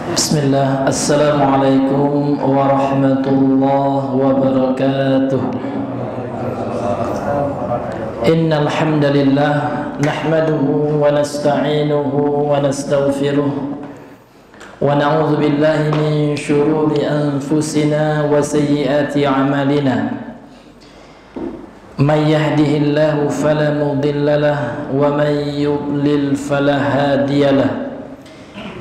Bismillah, Assalamualaikum warahmatullahi wabarakatuh. Innal hamdalillah nahmaduhu wa nasta'inuhu wa nastaghfiruh wa na'udzu billahi min shururi anfusina wa sayyiati a'malina. Man yahdihillahu fala mudilla lahu wa man yudlil fala hadiya lahu.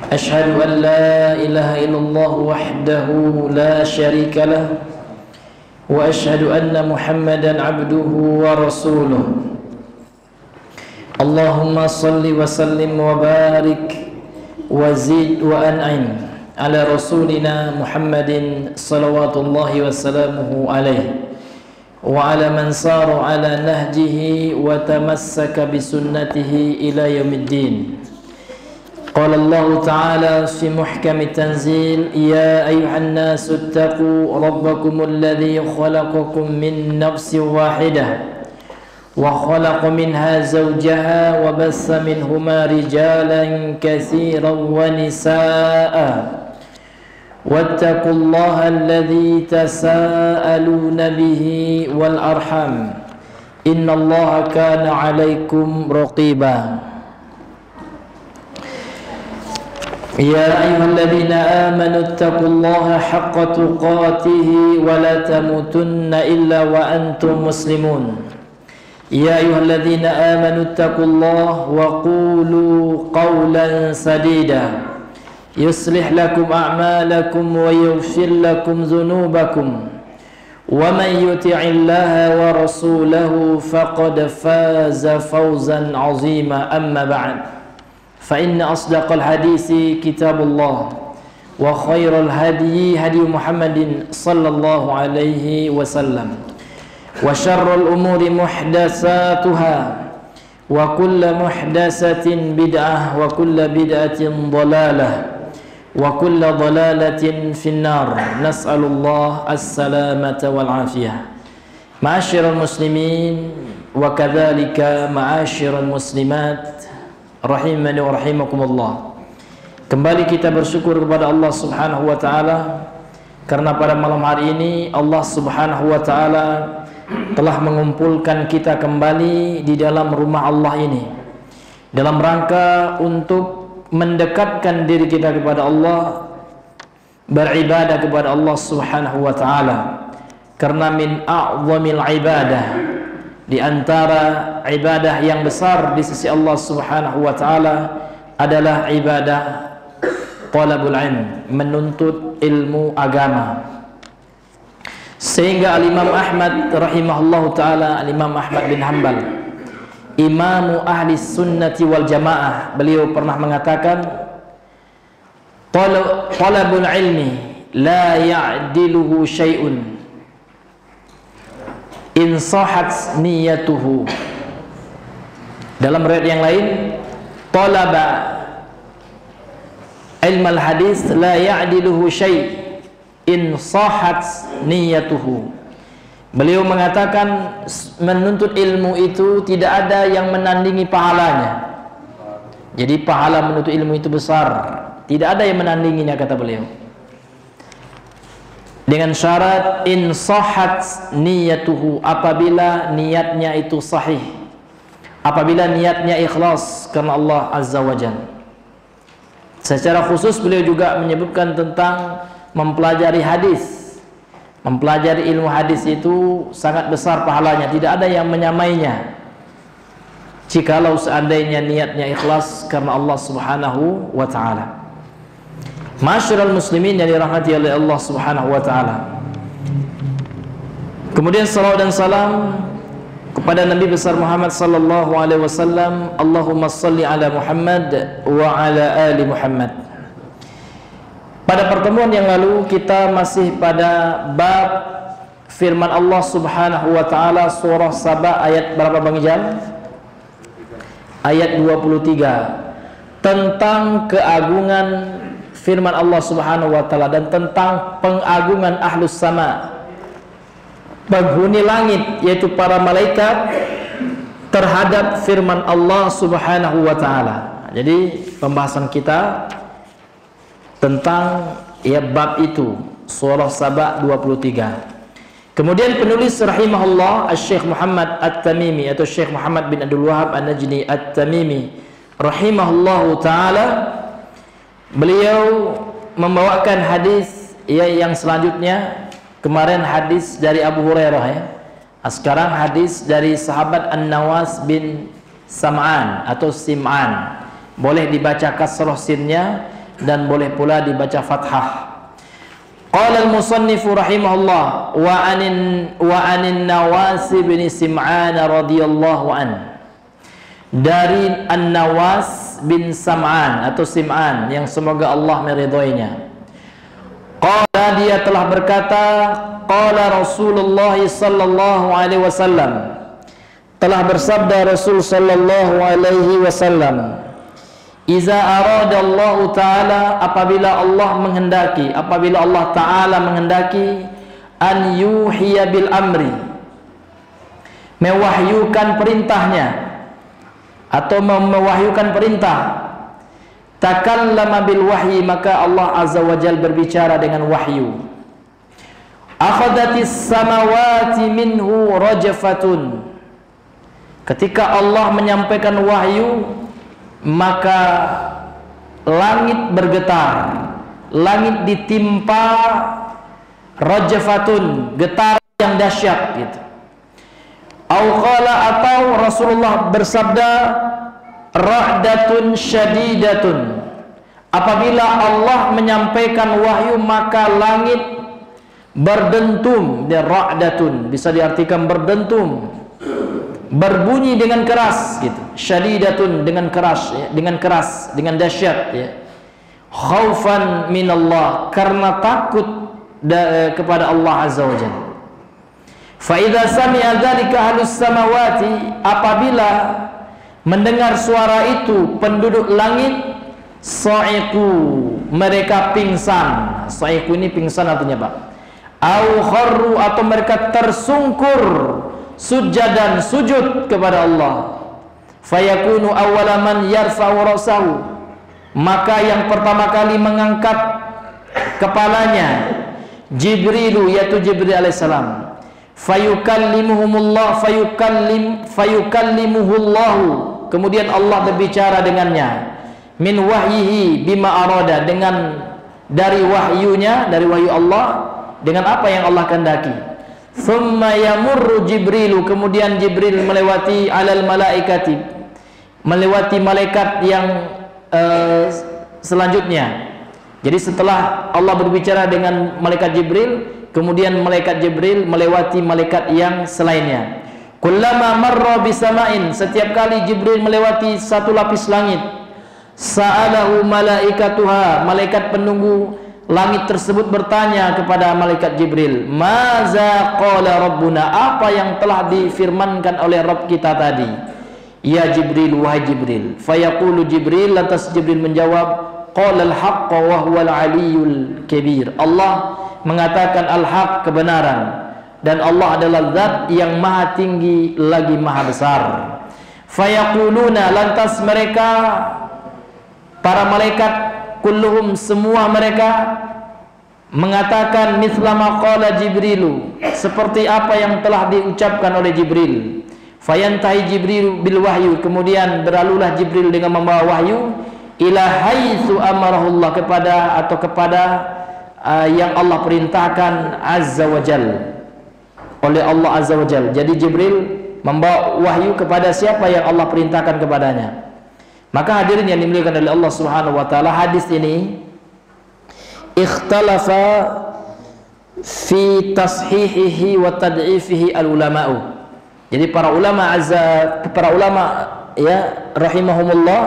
أشهد أن لا إله إلا الله وحده لا شريك له وأشهد أن محمدا عبده ورسوله اللهم صل وسلم وبارك وزد وأنعم على رسولنا محمد صلوات الله وسلامه عليه وعلى من سار على نهجه وتمسك بسنته إلى يوم الدين. قال الله تعالى في محكم التنزيل يا أيها الناس اتقوا ربكم الذي خلقكم من نفس واحدة وخلق منها زوجها وبث منهما رجالا كثيرا ونساء واتقوا الله الذي تساءلون به والأرحام إن الله كان عليكم رقيبا. يا أيها الذين آمنوا اتقوا الله حق تقاته ولا تموتن إلا وأنتم مسلمون. يا أيها الذين آمنوا اتقوا الله وقولوا قولا سديدا يصلح لكم أعمالكم ويغفر لكم ذنوبكم ومن يطع الله ورسوله فقد فاز فوزا عظيما. أما بعد فإن أصدق الحديث كتاب الله وخير الهدي هدي محمد صلى الله عليه وسلم وشر الأمور محدثاتها وكل محدثة بدعة وكل بدعة ضلالة وكل ضلالة في النار. نسأل الله السلامة والعافية. معاشر المسلمين وكذلك معاشر المسلمات rahimani wa rahimakumullah. Kembali kita bersyukur kepada Allah Subhanahu wa taala karena pada malam hari ini Allah Subhanahu wa taala telah mengumpulkan kita kembali di dalam rumah Allah ini dalam rangka untuk mendekatkan diri kita kepada Allah, beribadah kepada Allah Subhanahu wa taala. Karena min a'zamil ibadah, di antara ibadah yang besar di sisi Allah Subhanahu wa taala adalah ibadah talabul ilm, menuntut ilmu agama. Sehingga Al-Imam Ahmad rahimahullahu taala, Al-Imam Ahmad bin Hanbal, imamu ahli sunnati wal jamaah, beliau pernah mengatakan talabul ilmi la ya'diluhu syai'un in sahat niyatuhu. Dalam riwayat yang lain, talaba ilmal hadis la ya'diluhu syai' in sahat niyatuhu. Beliau mengatakan menuntut ilmu itu tidak ada yang menandingi pahalanya. Jadi pahala menuntut ilmu itu besar, tidak ada yang menandinginya, kata beliau. Dengan syarat in sahat niyatuhu, apabila niatnya itu sahih, apabila niatnya ikhlas karena Allah Azza wa Jalla. Secara khusus beliau juga menyebutkan tentang mempelajari hadis. Mempelajari ilmu hadis itu sangat besar pahalanya, tidak ada yang menyamainya jikalau seandainya niatnya ikhlas karena Allah Subhanahu wa taala. Masyarul muslimin yang dirahmati oleh Allah Subhanahu wa taala. Kemudian salawat dan salam kepada Nabi besar Muhammad sallallahu alaihi wasallam. Allahumma shalli ala Muhammad wa ala ali Muhammad. Pada pertemuan yang lalu kita masih pada bab firman Allah Subhanahu wa taala surah Saba ayat berapa Bang Ijal? Ayat 23 tentang keagungan firman Allah Subhanahu wa taala dan tentang pengagungan ahlus sama, penghuni langit, yaitu para malaikat, terhadap firman Allah Subhanahu wa taala. Jadi pembahasan kita tentang ya bab itu, surah Saba 23. Kemudian penulis rahimahullah Syekh Muhammad At-Tamimi atau Syekh Muhammad bin Abdul Wahab An-Najdi At-Tamimi rahimahullahu taala, beliau membawakan hadis yang selanjutnya. Kemarin hadis dari Abu Hurairah ya. Sekarang hadis dari sahabat An-Nawas bin Sam'an atau Sim'an. Boleh dibaca kasrah sinnya dan boleh pula dibaca fathah. Qala al-musannif rahimahullah wa anin Nawas bin Sim'an radhiyallahu an. Dari An-Nawas bin Sam'an atau Sim'an yang semoga Allah meridhoinya. Qala, dia telah berkata, qala Rasulullah sallallahu alaihi wasallam, telah bersabda Rasul sallallahu alaihi wasallam, iza arada Allah taala, apabila Allah menghendaki, apabila Allah taala menghendaki, an yuhiya bil amri, mewahyukan perintahnya atau mewahyukan perintah, takallama bil wahyi, maka Allah azza wa jalla berbicara dengan wahyu. Akhadatis samawati minhu rajfatun, ketika Allah menyampaikan wahyu maka langit bergetar, langit ditimpa rajfatun, getar yang dahsyat gitu. Atau Rasulullah bersabda ra'datun syadidatun, apabila Allah menyampaikan wahyu maka langit berdentum. Dia ra'datun bisa diartikan berdentum, berbunyi dengan keras gitu. Syadidatun dengan keras ya, dengan dahsyat ya. Khaufan minallah, karena takut kepada Allah azza wajalla. Fa idza sami'a dzalika ahlus samawati, apabila mendengar suara itu penduduk langit, sa'iqu, mereka pingsan. Sa'iqu ini pingsan artinya Pak. Au kharru, atau mereka tersungkur sujadan, sujud kepada Allah. Fayakunu awwala man yarfa'u ra'sahu, maka yang pertama kali mengangkat kepalanya Jibrilu, yaitu Jibril alaihissalam. Fayukallimuhumullah, fayukallimuhullahu, kemudian Allah berbicara dengannya, min wahyihi bima arada, dengan dari wahyunya, dari wahyu Allah, dengan apa yang Allah kehendaki. Thumma yamurru Jibrilu, kemudian Jibril melewati alal malaikati, melewati malaikat yang selanjutnya. Jadi setelah Allah berbicara dengan malaikat Jibril, kemudian malaikat Jibril melewati malaikat yang selainnya. Kullama marra bisama'in, setiap kali Jibril melewati satu lapis langit, sa'alahu malaikatuha, malaikat penunggu langit tersebut bertanya kepada malaikat Jibril, maza qala rabbuna, apa yang telah difirmankan oleh Rabb kita tadi. Ya Jibril, wahai Jibril. Fayaqulu Jibril, lantas Jibril menjawab, qala al-haqqa wa huwal aliyyul kabir, Allah mengatakan al-haq, kebenaran, dan Allah adalah zat yang maha tinggi lagi maha besar. Fayaquluna, lantas mereka, para malaikat, kulluhum, semua mereka mengatakan mithla ma qala Jibrilu, seperti apa yang telah diucapkan oleh Jibril. Fayantahi Jibril bil wahyu, kemudian berlalulah Jibril dengan membawa wahyu ila haitsu amarahullah, kepada yang Allah perintahkan azza wa jal, oleh Allah azza wa jal. Jadi Jibril membawa wahyu kepada siapa yang Allah perintahkan kepadanya. Maka hadirin yang dimuliakan oleh Allah Subhanahu wa taala, hadis ini ikhtalafa fi tashihihi wa tad'ifihi al-ulama'u. Jadi para ulama ya rahimahumullah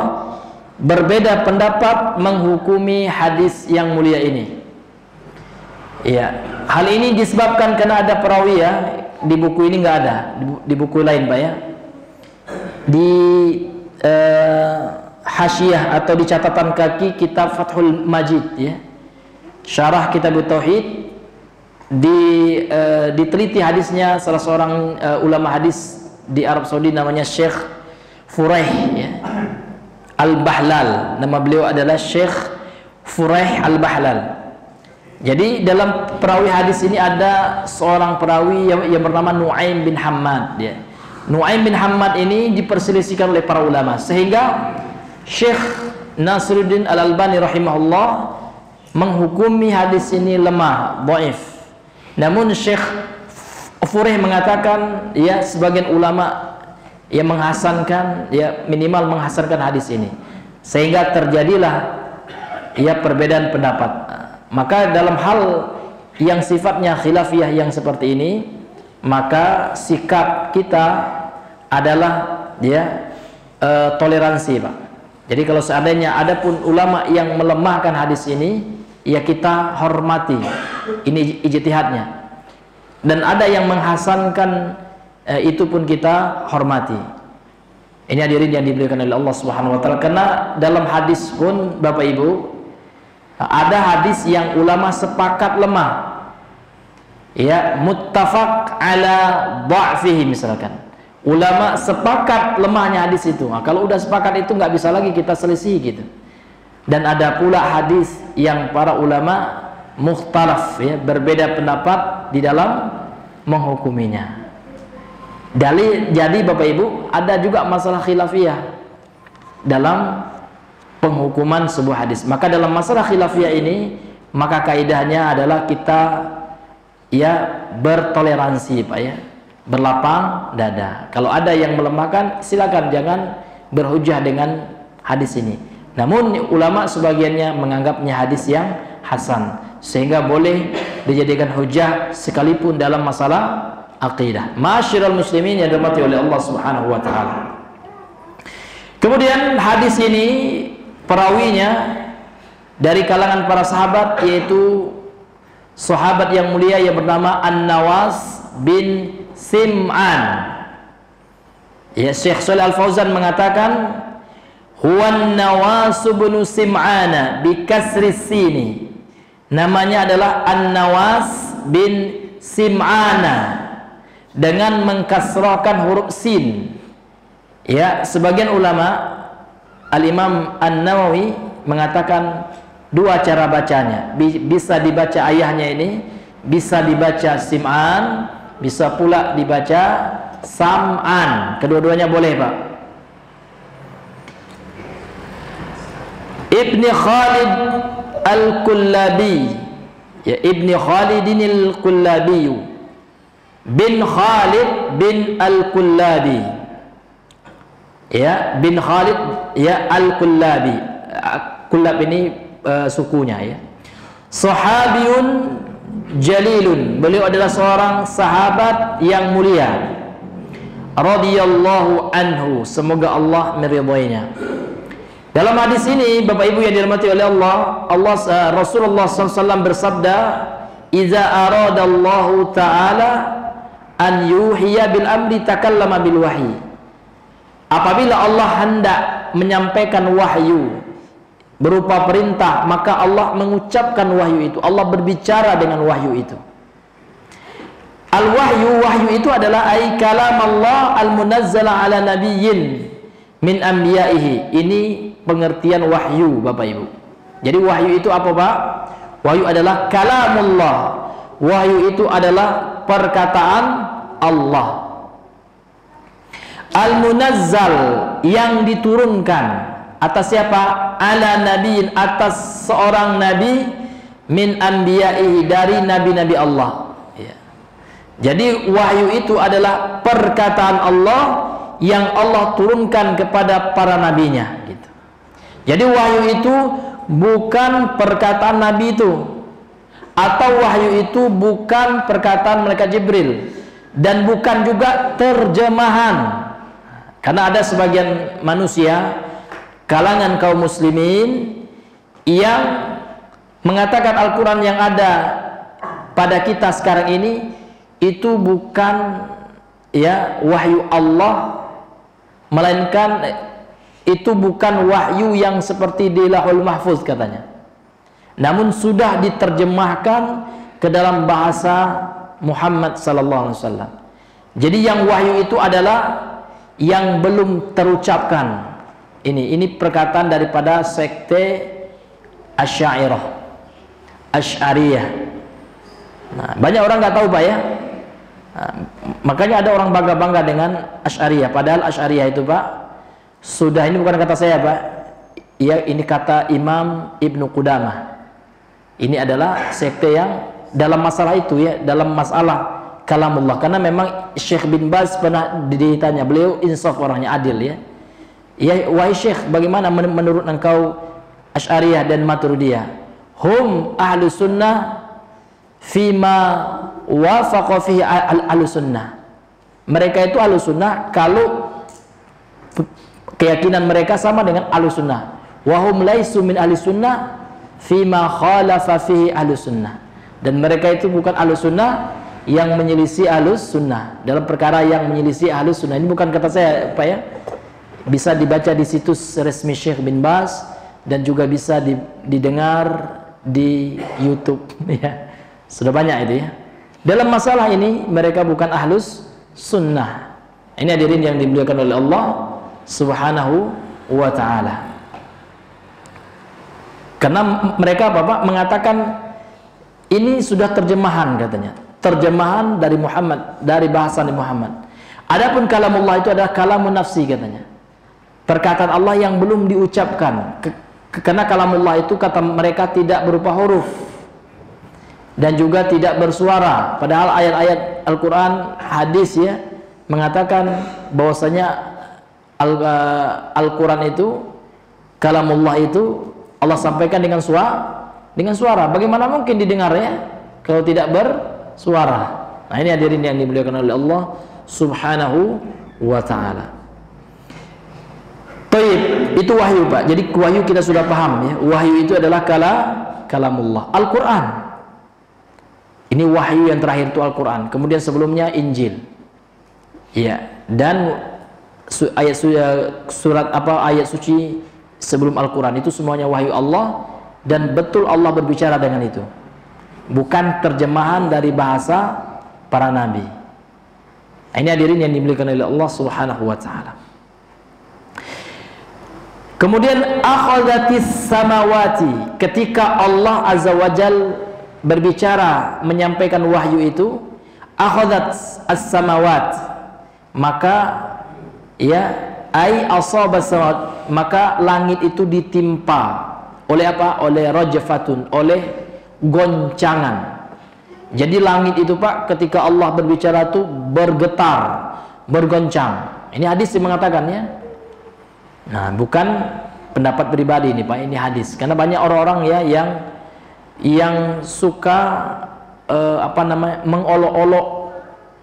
berbeda pendapat menghukumi hadis yang mulia ini. Ya, hal ini disebabkan karena ada perawi ya, di buku ini nggak ada, di buku lain Pak ya. Di Hasyiyah atau di catatan kaki kitab Fathul Majid ya, syarah kitab Tauhid, diteliti hadisnya salah seorang ulama hadis di Arab Saudi, namanya Syekh Furaih ya, Al-Bahlal. Nama beliau adalah Syekh Furaih Al-Bahlal. Jadi dalam perawi hadis ini ada seorang perawi yang bernama Nu'aim bin Hammad. Nu'aim bin Hammad ini diperselisihkan oleh para ulama, sehingga Syekh Nasiruddin Al-Albani rahimahullah menghukumi hadis ini lemah, dhaif. Namun Syekh Furaih mengatakan sebagian ulama yang menghasankan, minimal menghasankan hadis ini, sehingga terjadilah perbedaan pendapat. Maka dalam hal yang sifatnya khilafiyah yang seperti ini, maka sikap kita adalah toleransi, Pak. Jadi kalau seandainya ada pun ulama yang melemahkan hadis ini, kita hormati, ini ijtihadnya. Dan ada yang menghasankan, itu pun kita hormati. Ini hadirin yang dimuliakan oleh Allah Subhanahu wa taala. Karena dalam hadis pun Bapak Ibu, ada hadis yang ulama sepakat lemah, muttafaq ala dha'fihi misalkan. Ulama sepakat lemahnya hadis itu. Nah, kalau udah sepakat itu nggak bisa lagi kita selisih gitu. Dan ada pula hadis yang para ulama mukhtalaf, berbeda pendapat di dalam menghukuminya. Jadi Bapak Ibu, ada juga masalah khilafiyah dalam penghukuman sebuah hadis. Maka dalam masalah khilafiyah ini, maka kaidahnya adalah kita bertoleransi, Pak, berlapang dada. Kalau ada yang melemahkan, silakan, jangan berhujah dengan hadis ini. Namun ulama sebagiannya menganggapnya hadis yang hasan, sehingga boleh dijadikan hujah sekalipun dalam masalah aqidah. Ma'asyiral muslimin yang dirahmati oleh Allah Subhanahu wa taala. Kemudian hadis ini perawinya dari kalangan para sahabat, yaitu sahabat yang mulia yang bernama An-Nawas bin Sim'an. Syekh Shalih Al-Fauzan mengatakan huwan Nawas bin Sim'ana bi kasri sini. Namanya adalah An-Nawas bin Sim'ana dengan mengkasrahkan huruf sin. Sebagian ulama, Al-Imam An-Nawawi mengatakan dua cara bacanya. Bisa dibaca ayahnya ini, bisa dibaca Sim'an, bisa pula dibaca Sam'an. Kedua-duanya boleh, Pak. Ibni Khalid Al-Kullabi, Ibni Khalidin Al-Kullabi bin Khalid bin Al-Kullabi, bin Khalid Al-Kullabi. Kullab ini sukunya, sahabiyun jalilun. Beliau adalah seorang sahabat yang mulia, radhiyallahu anhu, semoga Allah meridhoinya. Dalam hadis ini Bapak Ibu yang dirahmati oleh Allah, Rasulullah SAW bersabda, "Iza aradallahu ta'ala an yuhiya bil amri takallama bil wahyi." Apabila Allah hendak menyampaikan wahyu berupa perintah, maka Allah mengucapkan wahyu itu. Allah berbicara dengan wahyu itu. Al-wahyu, wahyu itu adalah ay kalam Allah al-munazzala ala nabiyyin min anbiya'ihi. Ini pengertian wahyu, Bapak Ibu. Jadi wahyu itu apa, Pak? Wahyu adalah kalamullah. Wahyu itu adalah perkataan Allah. Al-munazzal, yang diturunkan atas siapa? Ala nabiyin, atas seorang nabi, min anbiya'ihi, dari nabi-nabi Allah. Jadi wahyu itu adalah perkataan Allah yang Allah turunkan kepada para nabinya, gitu. Jadi wahyu itu bukan perkataan nabi itu, atau wahyu itu bukan perkataan malaikat Jibril, dan bukan juga terjemahan. Karena ada sebagian manusia, kalangan kaum muslimin, yang mengatakan Al-Quran yang ada pada kita sekarang ini itu bukan wahyu Allah, melainkan itu bukan wahyu yang seperti di Lauhul Mahfuz katanya, namun sudah diterjemahkan ke dalam bahasa Muhammad sallallahu alaihi wasallam. Jadi yang wahyu itu adalah yang belum terucapkan. Ini perkataan daripada sekte Asy'ariyah. Asy'ariyah. Nah, banyak orang nggak tahu Pak ya. Nah, makanya ada orang bangga-bangga dengan Asy'ariyah. Padahal Asy'ariyah itu Pak, sudah, ini bukan kata saya Pak. Ya, ini kata Imam Ibnu Qudamah. Ini adalah sekte yang dalam masalah itu ya, dalam masalah kalamullah. Karena memang Syekh bin Baz pernah ditanya, beliau insaf orangnya, adil ya. Ya, wahai Syekh, bagaimana menurut engkau Asy'ariyah dan Maturidiyah? Hum ahlu sunnah fima wafaqa fihi ahlu sunnah. Mereka itu ahlu sunnah kalau keyakinan mereka sama dengan ahlu sunnah. Wahum laisu min ahli sunnah fima khalafa fihi ahlu sunnah. Dan mereka itu bukan ahlu sunnah yang menyelisih ahlu sunnah dalam perkara yang menyelisih ahlu sunnah. Ini bukan kata saya Pak ya. Bisa dibaca di situs resmi Syekh bin Baz dan juga bisa didengar di YouTube ya. Sudah banyak itu ya. Dalam masalah ini mereka bukan ahlus sunnah. Ini hadirin yang dimuliakan oleh Allah Subhanahu wa ta'ala. Karena mereka Bapak mengatakan ini sudah terjemahan katanya. Terjemahan dari Muhammad, dari bahasa Muhammad. Adapun kalamullah itu adalah kalamun nafsi katanya. Perkataan Allah yang belum diucapkan. Karena kalamullah itu kata mereka tidak berupa huruf dan juga tidak bersuara. Padahal ayat-ayat Al-Quran, hadis ya, mengatakan bahwasanya Al-Quran itu, kalamullah itu Allah sampaikan dengan suara. Bagaimana mungkin didengar ya kalau tidak bersuara? Nah, ini hadirin yang dimuliakan oleh Allah Subhanahu wa ta'ala. Baik, itu wahyu Pak. Jadi wahyu kita sudah paham ya. Wahyu itu adalah kalamullah. Al-Quran. Ini wahyu yang terakhir itu Al-Quran. Kemudian sebelumnya Injil. Ya, dan ayat suci sebelum Al-Quran itu semuanya wahyu Allah, dan betul Allah berbicara dengan itu, bukan terjemahan dari bahasa para nabi. Nah, ini hadirin yang dimuliakan oleh Allah Subhanahu wa ta'ala. Kemudian akhadhatis samawati, ketika Allah Azza wa Jal berbicara menyampaikan wahyu itu, akhadhat as-samawat, maka ya ai asabas samawat, maka langit itu ditimpa oleh apa? Oleh rajfatun, oleh goncangan. Jadi langit itu Pak, ketika Allah berbicara itu bergetar, bergoncang. Ini hadis yang mengatakannya. Nah, bukan pendapat pribadi ini Pak, ini hadis. Karena banyak orang-orang ya yang suka mengolok-olok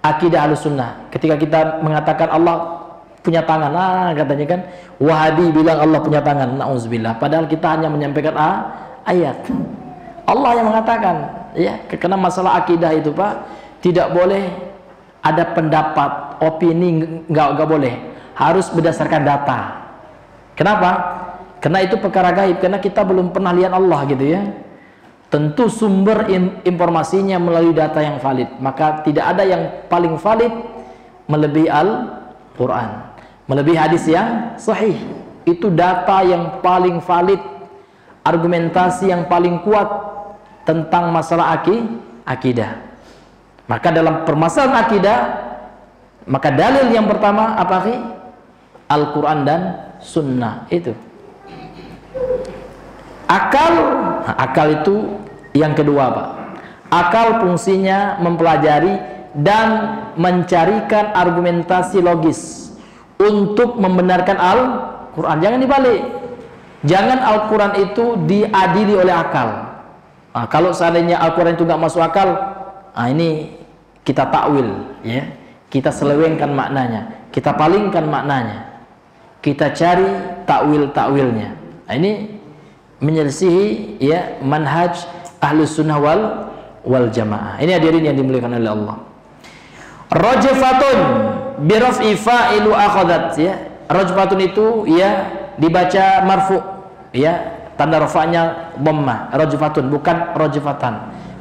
akidah Ahlussunnah. Ketika kita mengatakan Allah punya tangan, katanya kan Wahabi bilang Allah punya tangan, na'udzubillah. Padahal kita hanya menyampaikan ayat. Allah yang mengatakan ya. Karena masalah akidah itu Pak, tidak boleh ada pendapat, opini, nggak boleh, harus berdasarkan data. Kenapa? Karena itu perkara gaib, karena kita belum pernah lihat Allah gitu ya. Tentu sumber informasinya melalui data yang valid. Maka tidak ada yang paling valid melebihi Al-Quran, melebihi hadis yang sahih. Itu data yang paling valid, argumentasi yang paling kuat tentang masalah akidah. Maka dalam permasalahan akidah, maka dalil yang pertama apa? Al-Quran dan Sunnah. Itu akal itu yang kedua Pak. Akal fungsinya mempelajari dan mencarikan argumentasi logis untuk membenarkan Al-Quran. Jangan dibalik. Jangan Al-Quran itu diadili oleh akal. Nah, kalau seandainya Al-Quran itu nggak masuk akal, ini kita takwil ya. Kita selewengkan maknanya, kita palingkan maknanya, kita cari takwil-takwilnya. Nah, ini menyelisihi ya manhaj Ahlus Sunnah wal Jamaah. Ini hadirin yang dimuliakan oleh Allah. Rajfatun bi raf'i fa'ilu akhadhat ya. Rajfatun itu ya dibaca marfu ya, tanda rafa'nya dhammah. Rajfatun, bukan rajfatan,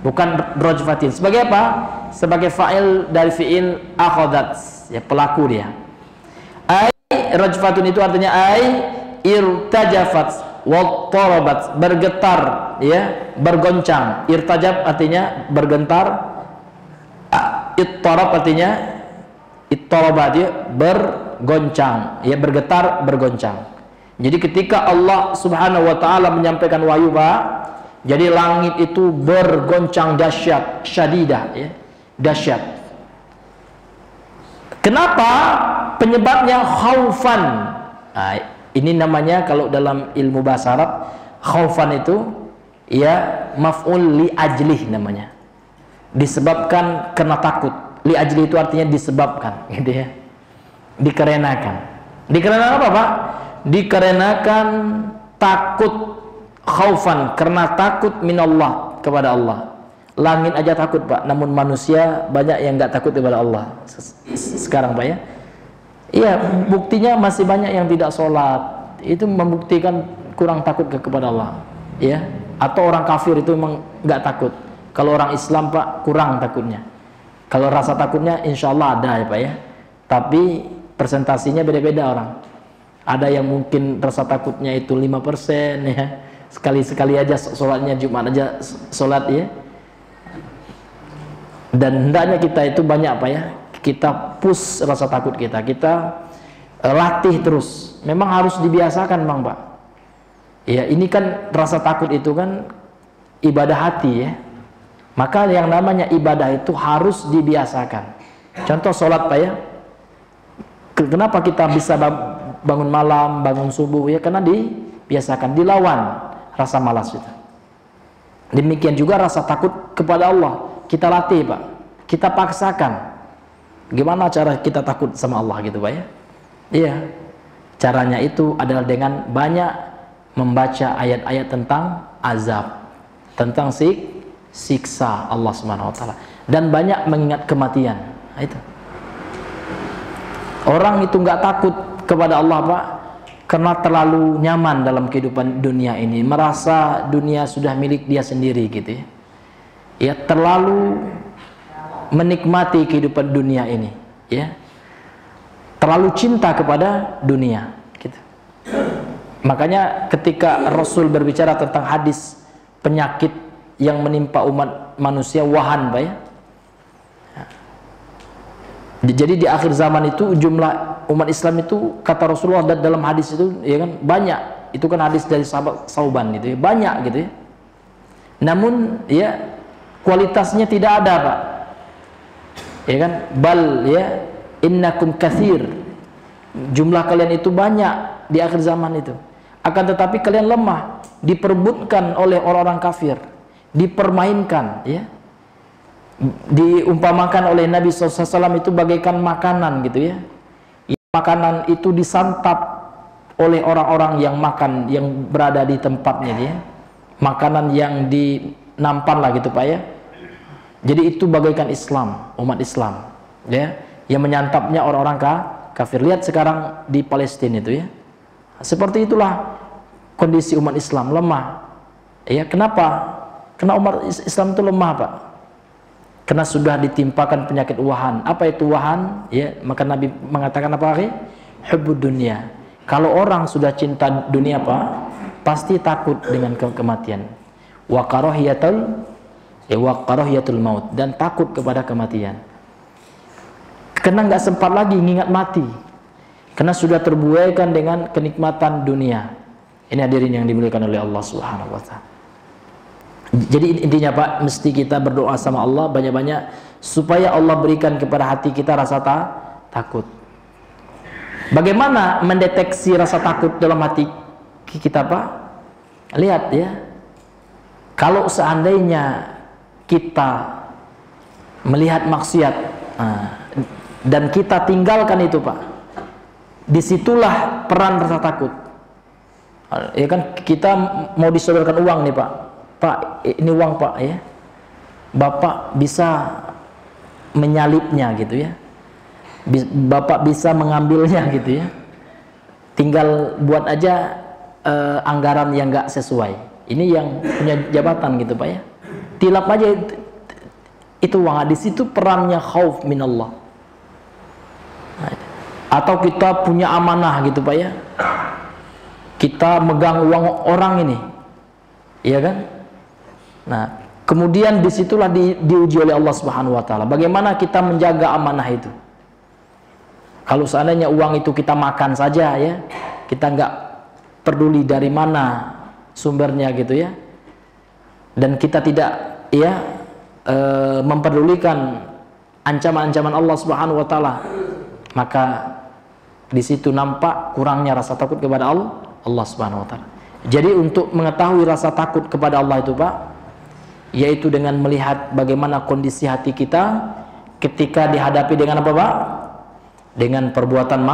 bukan rajfatin. Sebagai apa? Sebagai fa'il dari fi'il akhadhat ya, pelaku dia. Ai rajfatun itu artinya ai irtajafat wattarabat, bergetar, ya, bergoncang. Irtajab artinya bergentar, ittarab artinya ittarabat, ya, bergoncang, ya, bergetar, bergoncang. Jadi ketika Allah Subhanahu wa taala menyampaikan wahyu, Pak, jadi langit itu bergoncang dahsyat, syadidah, ya, dahsyat. Kenapa? Penyebabnya khaufan. Nah, ini namanya kalau dalam ilmu bahasa Arab, khaufan itu ya maf'ul li ajlih namanya. Disebabkan karena takut. Li ajlih itu artinya disebabkan, gitu ya. Dikarenakan. Dikarenakan apa, Pak? Dikarenakan takut, khaufan, karena takut minallah, kepada Allah. Langit aja takut, Pak, namun manusia banyak yang nggak takut kepada Allah sekarang, Pak, ya. Iya, buktinya masih banyak yang tidak sholat. Itu membuktikan kurang takut kepada Allah, ya. Atau orang kafir itu memang nggak takut. Kalau orang Islam, Pak, kurang takutnya. Kalau rasa takutnya insya Allah ada, ya, Pak, ya. Tapi presentasinya beda-beda orang. Ada yang mungkin rasa takutnya itu 5%, ya. Sekali-sekali aja sholatnya, Jumat aja sholat, ya. Dan hendaknya kita itu banyak, Pak, ya. Kita push rasa takut kita. Kita latih terus. Memang harus dibiasakan, Bang, Pak. Ya, ini kan rasa takut itu kan ibadah hati, ya. Maka yang namanya ibadah itu harus dibiasakan. Contoh sholat, Pak, ya. Kenapa kita bisa bangun malam, bangun subuh, ya? Karena dibiasakan, dilawan rasa malas itu. Demikian juga rasa takut kepada Allah. Kita latih, Pak. Kita paksakan. Gimana cara kita takut sama Allah, gitu, Pak, ya? Iya. Caranya itu adalah dengan banyak membaca ayat-ayat tentang azab, tentang siksa Allah Subhanahu wa taala, dan banyak mengingat kematian. Nah, itu. Orang itu nggak takut kepada Allah, Pak, karena terlalu nyaman dalam kehidupan dunia ini, merasa dunia sudah milik dia sendiri, gitu, ya. Ya, terlalu menikmati kehidupan dunia ini, ya. Terlalu cinta kepada dunia, gitu. Makanya ketika Rasul berbicara tentang hadis penyakit yang menimpa umat manusia, wahan, Pak, ya. Jadi di akhir zaman itu jumlah umat Islam itu, kata Rasulullah dalam hadis itu, ya kan, banyak. Itu kan hadis dari sahabat Sauban, gitu, ya. Banyak, gitu, ya. Namun, ya, kualitasnya tidak ada, Pak, ya kan. Bal, ya, innakum katsir, jumlah kalian itu banyak di akhir zaman itu. Akan tetapi kalian lemah, diperebutkan oleh orang-orang kafir, dipermainkan, ya. Diumpamakan oleh Nabi SAW itu bagaikan makanan, gitu, ya. Makanan itu disantap oleh orang-orang yang makan, yang berada di tempatnya, ya. Makanan yang dinampan lah, gitu, Pak, ya. Jadi itu bagaikan Islam, umat Islam, ya, yang menyantapnya orang-orang kafir. Lihat sekarang di Palestina itu, ya. Seperti itulah kondisi umat Islam, lemah. Ya, kenapa? Karena umat Islam itu lemah, Pak. Karena sudah ditimpakan penyakit wahan. Apa itu wahan? Ya, maka Nabi mengatakan apa? Hubbud dunya. Kalau orang sudah cinta dunia, Pak, pasti takut dengan kematian. Wa karahiyatul maut, dan takut kepada kematian. Karena nggak sempat lagi mengingat mati. Karena sudah terbuaikan dengan kenikmatan dunia. Ini hadirin yang dimuliakan oleh Allah Subhanahu wa taala. Jadi intinya, Pak, mesti kita berdoa sama Allah banyak-banyak supaya Allah berikan kepada hati kita rasa takut. Bagaimana mendeteksi rasa takut dalam hati kita, Pak? Lihat, ya. Kalau seandainya kita melihat maksiat, dan kita tinggalkan itu, Pak, disitulah peran rasa takut. Ya kan, kita mau disodorkan uang nih, Pak, ini uang, Pak, ya. Bapak bisa menyalipnya, gitu, ya. Bapak bisa mengambilnya, gitu, ya. Tinggal buat aja anggaran yang nggak sesuai. Ini yang punya jabatan, gitu, Pak, ya. Tilap aja itu uang. Di situ perannya khauf minallah. Atau kita punya amanah, gitu, Pak, ya. kita megang uang orang ini, iya kan? Nah, kemudian disitulah diuji oleh Allah Subhanahu Wa Taala. Bagaimana kita menjaga amanah itu? Kalau seandainya uang itu kita makan saja, ya, kita nggak peduli dari mana sumbernya gitu ya, dan kita tidak ya memperdulikan ancaman-ancaman Allah Subhanahu Wa Taala, maka di situ nampak kurangnya rasa takut kepada Allah Subhanahu Wa Taala. Jadi untuk mengetahui rasa takut kepada Allah itu, Pak, yaitu dengan melihat bagaimana kondisi hati kita ketika dihadapi dengan apa, Pak? Dengan perbuatan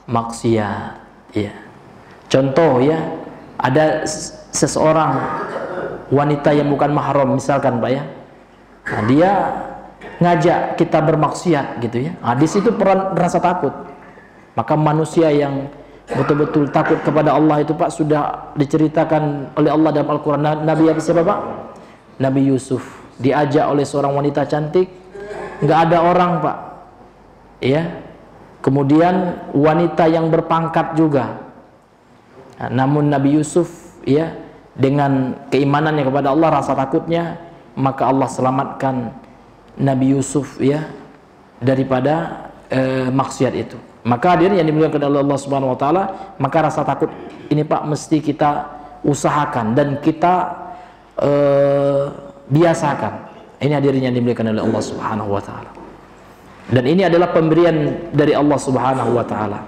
maksiat. Ya. Contoh ya, ada seseorang wanita yang bukan mahram misalkan, Pak ya. Nah, dia ngajak kita bermaksiat gitu ya. Nah, di situ peran rasa takut. Maka manusia yang betul-betul takut kepada Allah itu, Pak, sudah diceritakan oleh Allah dalam Al-Qur'an. Nabi siapa, Pak? Nabi Yusuf diajak oleh seorang wanita cantik, nggak ada orang, Pak. Ya. Kemudian wanita yang berpangkat juga. Nah, namun Nabi Yusuf ya dengan keimanannya kepada Allah, rasa takutnya, maka Allah selamatkan Nabi Yusuf ya daripada maksiat itu. Maka hadirin yang dimuliakan oleh Allah Subhanahu Wa Taala, maka rasa takut ini, Pak, mesti kita usahakan dan kita biasakan. Ini hadirin yang dimuliakan oleh Allah Subhanahu Wa Taala. Dan ini adalah pemberian dari Allah Subhanahu Wa Taala.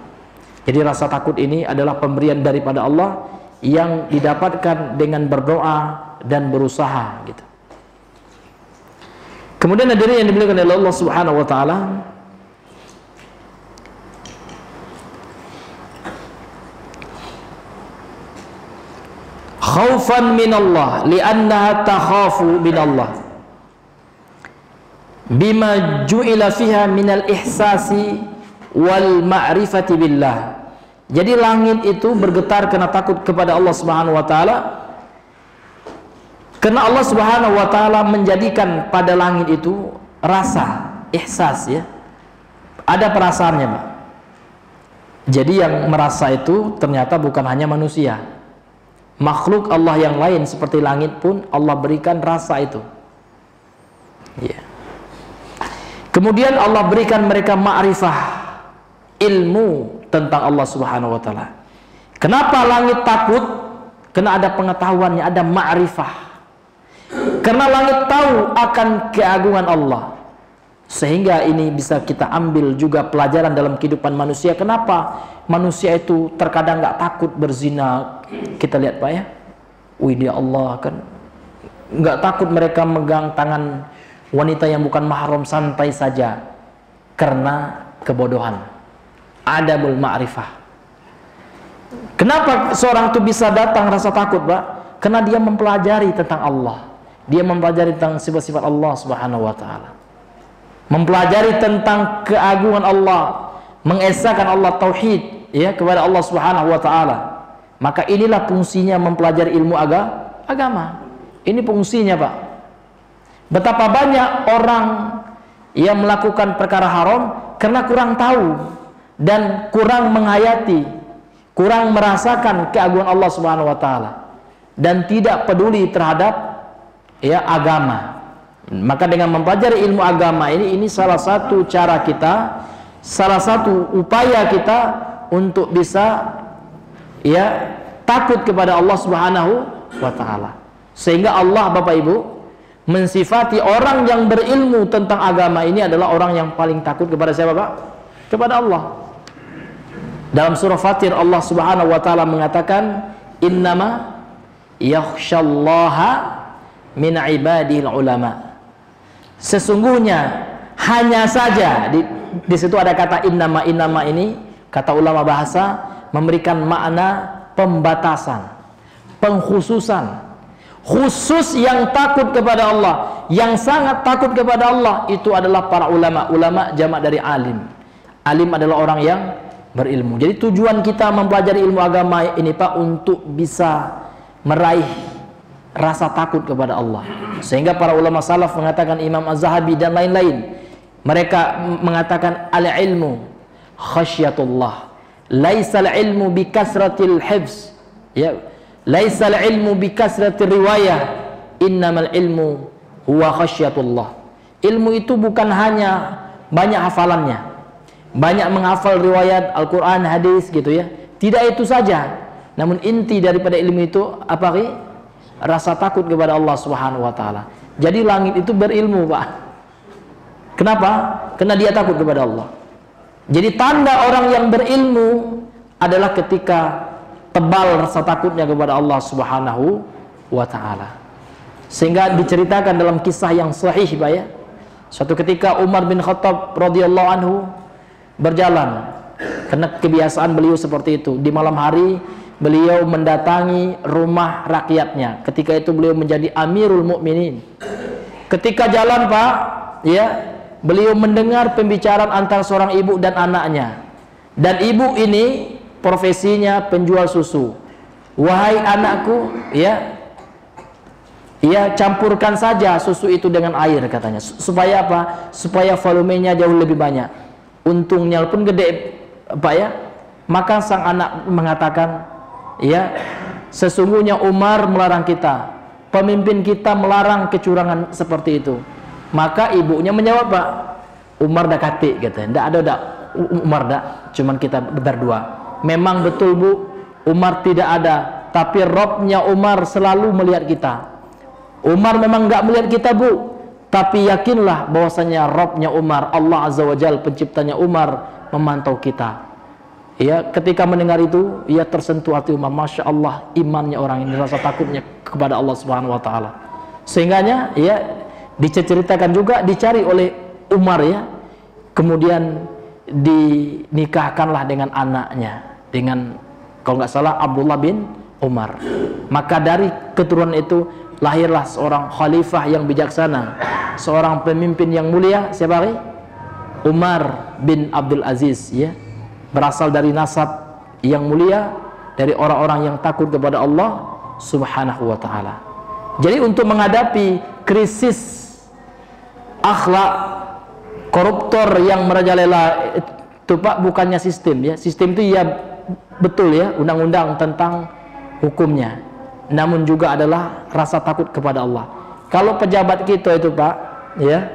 Jadi rasa takut ini adalah pemberian daripada Allah yang didapatkan dengan berdoa dan berusaha gitu. Kemudian hadirin yang dimuliakan oleh Allah Subhanahu Wa Taala, khaufan min Allah li'annaha takhafu min Allah bima ju'ila fiha minal ihsasi wal ma'rifati billah. Jadi langit itu bergetar karena takut kepada Allah Subhanahu Wa Taala, karena Allah Subhanahu Wa Taala menjadikan pada langit itu rasa, ihsas ya, ada perasaannya, Pak. Jadi yang merasa itu ternyata bukan hanya manusia, makhluk Allah yang lain seperti langit pun Allah berikan rasa itu. Yeah. Kemudian Allah berikan mereka ma'rifah, ilmu tentang Allah Subhanahu Wa Taala. Kenapa langit takut? Karena ada pengetahuannya, ada ma'rifah. Karena langit tahu akan keagungan Allah, sehingga ini bisa kita ambil juga pelajaran dalam kehidupan manusia. Kenapa manusia itu terkadang nggak takut berzina? Kita lihat, Pak ya, wih, dia Allah kan nggak takut mereka megang tangan wanita yang bukan mahram santai saja karena kebodohan, adabul ma'rifah. Kenapa seorang itu bisa datang rasa takut, Pak? Karena dia mempelajari tentang Allah, dia mempelajari tentang sifat-sifat Allah Subhanahu Wa Taala, mempelajari tentang keagungan Allah, mengesahkan Allah, tauhid ya kepada Allah Subhanahu Wa Taala. Maka inilah fungsinya mempelajari ilmu agama. Ini fungsinya, Pak. Betapa banyak orang yang melakukan perkara haram karena kurang tahu dan kurang menghayati, kurang merasakan keagungan Allah Subhanahu Wa Taala, dan tidak peduli terhadap ya agama. Maka dengan mempelajari ilmu agama ini salah satu cara kita, salah satu upaya kita untuk bisa ya takut kepada Allah Subhanahu Wa Taala. Sehingga Allah, Bapak Ibu, mensifati orang yang berilmu tentang agama ini adalah orang yang paling takut kepada siapa, Pak? Kepada Allah. Dalam surah Fatir Allah Subhanahu Wa Taala mengatakan, innama yakhsyallaha min ibadil ulama. Sesungguhnya hanya saja di situ ada kata innama. Innama ini kata ulama bahasa memberikan makna pembatasan, pengkhususan. Khusus yang takut kepada Allah, yang sangat takut kepada Allah itu adalah para ulama. Ulama jamak dari alim. Alim adalah orang yang berilmu. Jadi tujuan kita mempelajari ilmu agama ini, Pak, untuk bisa meraih rasa takut kepada Allah. Sehingga para ulama salaf mengatakan, Imam Az-Zahabi dan lain-lain, mereka mengatakan al-ilmu khasyatullah, laisal ilmu bi kasratil hifz Ya, laisal ilmu bikasratir riwayah, innamal ilmu huwa khasyatullah. Ilmu itu bukan hanya banyak hafalannya, banyak menghafal riwayat Al-Quran, hadis gitu ya. Tidak itu saja. Namun inti daripada ilmu itu apa? Rasa takut kepada Allah Subhanahu wa taala. Jadi langit itu berilmu, Pak. Kenapa? Karena dia takut kepada Allah. Jadi tanda orang yang berilmu adalah ketika tebal rasa takutnya kepada Allah Subhanahu wa taala. Sehingga diceritakan dalam kisah yang sahih, Pak ya. Suatu ketika Umar bin Khattab radhiyallahu anhu berjalan, karena kebiasaan beliau seperti itu. Di malam hari beliau mendatangi rumah rakyatnya. Ketika itu beliau menjadi Amirul Mukminin. Ketika jalan, Pak, ya, beliau mendengar pembicaraan antara seorang ibu dan anaknya. Dan ibu ini profesinya penjual susu. Wahai anakku, ya, campurkan saja susu itu dengan air, katanya. Supaya apa? Supaya volumenya jauh lebih banyak. Untungnya pun gede, Pak ya. Maka sang anak mengatakan, ya, sesungguhnya Umar melarang kita, pemimpin kita melarang kecurangan seperti itu. Maka ibunya menjawab, Pak, Umar dah kati, katanya. Tidak ada Umar dah, cuman kita berdua. Memang betul, Bu, Umar tidak ada, tapi Robnya Umar selalu melihat kita. Umar memang nggak melihat kita, Bu, tapi yakinlah bahwasanya Robnya Umar, Allah Azza wa Jalla, penciptanya Umar, memantau kita. Ya, ketika mendengar itu, ia tersentuh hati Umar. Masya Allah, imannya orang ini, rasa takutnya kepada Allah Subhanahu wa taala. Sehingganya, ya, diceritakan juga dicari oleh Umar, ya. Kemudian dinikahkanlah dengan anaknya, dengan, kalau nggak salah, Abdullah bin Umar. Maka dari keturunan itu lahirlah seorang khalifah yang bijaksana, seorang pemimpin yang mulia. Siapa? Umar bin Abdul Aziz, ya. Berasal dari nasab yang mulia, dari orang-orang yang takut kepada Allah Subhanahu wa taala. Jadi untuk menghadapi krisis akhlak koruptor yang merajalela itu, Pak, bukannya sistem, ya. Sistem itu ya betul, ya, undang-undang tentang hukumnya. Namun juga adalah rasa takut kepada Allah. Kalau pejabat kita itu, Pak, ya,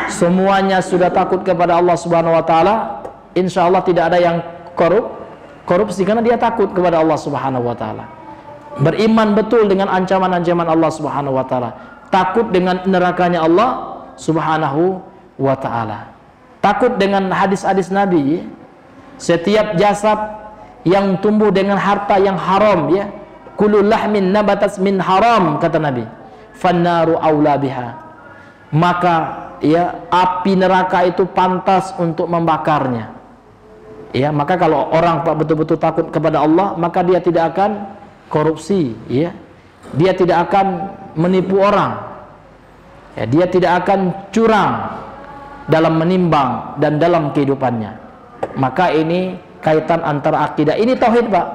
semuanya sudah takut kepada Allah Subhanahu wa taala, insya Allah tidak ada yang korupsi, karena dia takut kepada Allah Subhanahu wa taala. Beriman betul dengan ancaman-ancaman Allah Subhanahu wa taala. Takut dengan nerakanya Allah Subhanahu wa taala. Takut dengan hadis-hadis Nabi, ya. Setiap jasad yang tumbuh dengan harta yang haram, ya, kullu lahmin nabatas min haram, kata Nabi, fannaru aula biha. Maka, ya, api neraka itu pantas untuk membakarnya. Ya, maka kalau orang, Pak, betul-betul takut kepada Allah, maka dia tidak akan korupsi, ya. Dia tidak akan menipu orang. Ya, dia tidak akan curang dalam menimbang dan dalam kehidupannya. Maka ini kaitan antara akidah. Ini tauhid, Pak.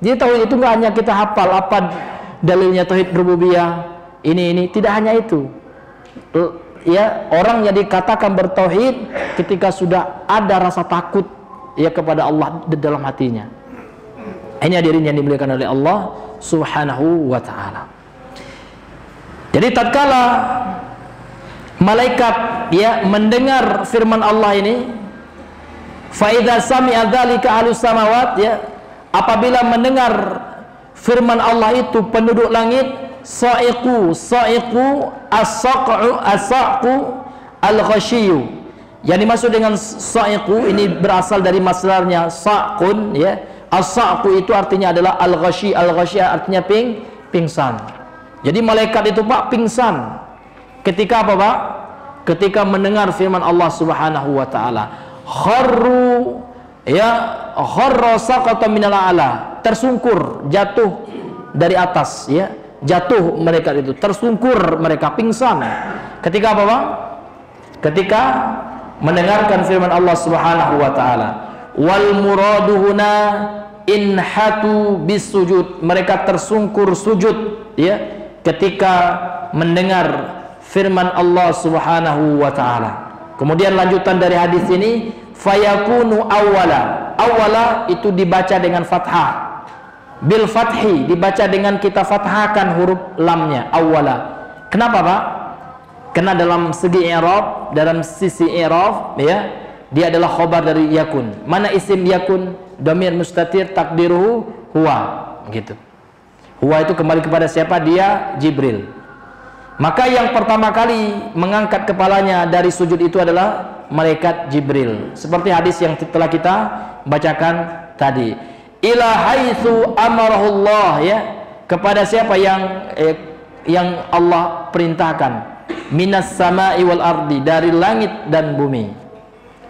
Jadi tauhid itu nggak hanya kita hafal apa dalilnya tauhid rububiyah, ini tidak hanya itu. Ya, orang yang dikatakan bertauhid ketika sudah ada rasa takut, ya, kepada Allah di dalam hatinya. Ini hadirin yang dimuliakan oleh Allah Subhanahu wa taala. Jadi tatkala malaikat, ya, mendengar firman Allah ini, fa idza sami'a dzalika ahlus samawat, ya, apabila mendengar firman Allah itu penduduk langit, sa'iqu as-saqu al-ghasyiyu. Yang dimaksud dengan sa'iqu ini berasal dari masdarnya sa'qun, ya. As-sa'qu itu artinya adalah al-ghasyi. Al-ghasyi artinya pingsan. Jadi malaikat itu, Pak, pingsan. Ketika apa, Pak? Ketika mendengar firman Allah Subhanahu wa taala. Kharru, ya, kharra saqata minal a'la. Tersungkur, jatuh dari atas, ya. Jatuh mereka itu, tersungkur mereka, pingsan. Ketika apa, Pak? Ketika mendengarkan firman Allah Subhanahu wa taala. Wal muradu huna inhatu bisujud. Mereka tersungkur sujud, ya, ketika mendengar firman Allah Subhanahu wa taala. Kemudian lanjutan dari hadis ini, fayakunu awwala. Awwala itu dibaca dengan fathah. bil fathi, dibaca dengan kita fathahkan huruf lamnya, awwala. Kenapa Pak? Karena dalam segi i'rab, dalam sisi i'rab ya, dia adalah khobar dari yakun. Mana isim yakun? Dhamir mustatir takdiruhu huwa, gitu. Huwa itu kembali kepada siapa? Dia Jibril. Maka yang pertama kali mengangkat kepalanya dari sujud itu adalah malaikat Jibril. Seperti hadis yang telah kita bacakan tadi. Ila haitsu amarahullah, ya, kepada siapa yang Allah perintahkan. Minas sama'i wal ardi, dari langit dan bumi.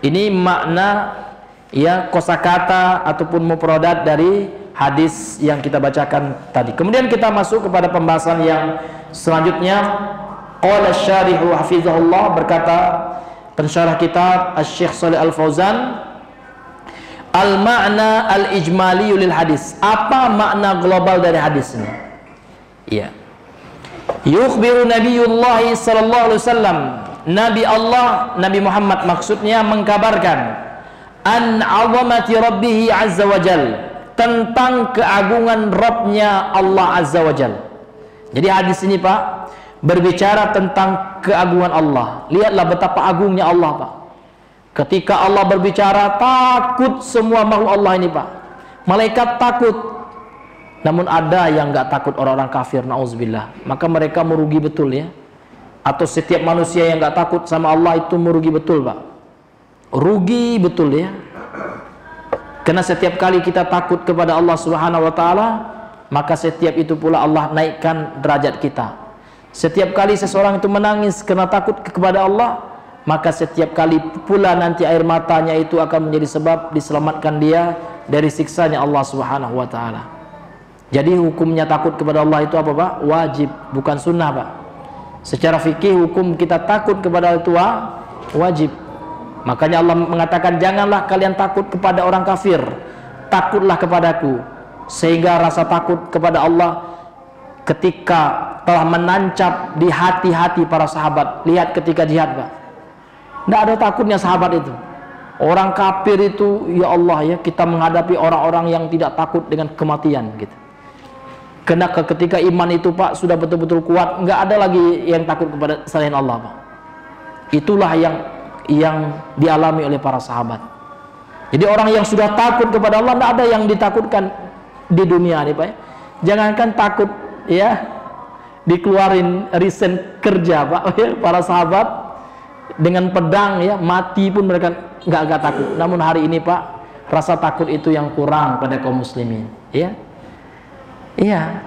Ini makna ya kosakata ataupun mufradat dari hadis yang kita bacakan tadi. Kemudian kita masuk kepada pembahasan yang selanjutnya. Qala syarihu hafizahullah, berkata pensyarah kitab Asy-Syaikh Shalih Al-Fauzan, al-ma'na al-ijmali lil hadis. Apa makna global dari hadis ini? Iya. Yukhbiru Nabiyullah sallallahu alaihi wasallam, Nabi Allah, Nabi Muhammad maksudnya, mengkabarkan an 'azamati rabbih azza wajal, tentang keagungan Rabbnya Allah azza wajal. Jadi hadis ini Pak berbicara tentang keagungan Allah. Lihatlah betapa agungnya Allah Pak. Ketika Allah berbicara, takut semua makhluk Allah ini Pak. Malaikat takut. Namun ada yang nggak takut, orang-orang kafir, na'udzubillah. Maka mereka merugi betul ya. Atau setiap manusia yang nggak takut sama Allah itu merugi betul Pak. Rugi betul ya. Karena setiap kali kita takut kepada Allah Subhanahu wa taala, maka setiap itu pula Allah naikkan derajat kita. Setiap kali seseorang itu menangis karena takut kepada Allah, maka setiap kali pula nanti air matanya itu akan menjadi sebab diselamatkan dia dari siksanya Allah Subhanahu wa taala. Jadi hukumnya takut kepada Allah itu apa Pak? Wajib, bukan sunnah Pak. Secara fikih hukum kita takut kepada Allah itu wajib. Makanya Allah mengatakan, janganlah kalian takut kepada orang kafir, takutlah kepadaku. Sehingga rasa takut kepada Allah ketika telah menancap di hati-hati para sahabat. Lihat ketika jihad Pak, tidak ada takutnya sahabat itu. Orang kafir itu, ya Allah ya, kita menghadapi orang-orang yang tidak takut dengan kematian gitu. Karena ketika iman itu Pak sudah betul-betul kuat, nggak ada lagi yang takut kepada selain Allah Pak. Itulah yang dialami oleh para sahabat. Jadi orang yang sudah takut kepada Allah, tidak ada yang ditakutkan di dunia ini Pak ya. Jangankan takut ya, dikeluarin resign kerja Pak ya, para sahabat dengan pedang ya, mati pun mereka nggak takut. Namun hari ini Pak, rasa takut itu yang kurang pada kaum muslimin ya. Iya,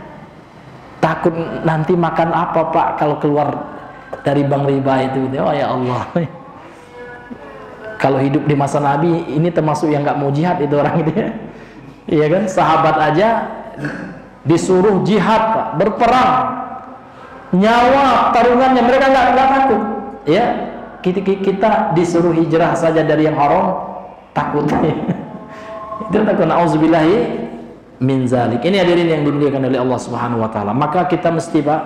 takut nanti makan apa Pak kalau keluar dari bank riba itu. Oh ya Allah. Kalau hidup di masa Nabi, ini termasuk yang nggak mau jihad itu orang itu ya. Iya kan, sahabat aja disuruh jihad Pak, berperang, nyawa taruhannya, mereka nggak takut. Ya, kita disuruh hijrah saja dari yang haram, takut. Itu takut. Nauzubillahi min zalik. Ini hadirin yang dimuliakan oleh Allah Subhanahu wa taala. Maka kita mesti Pak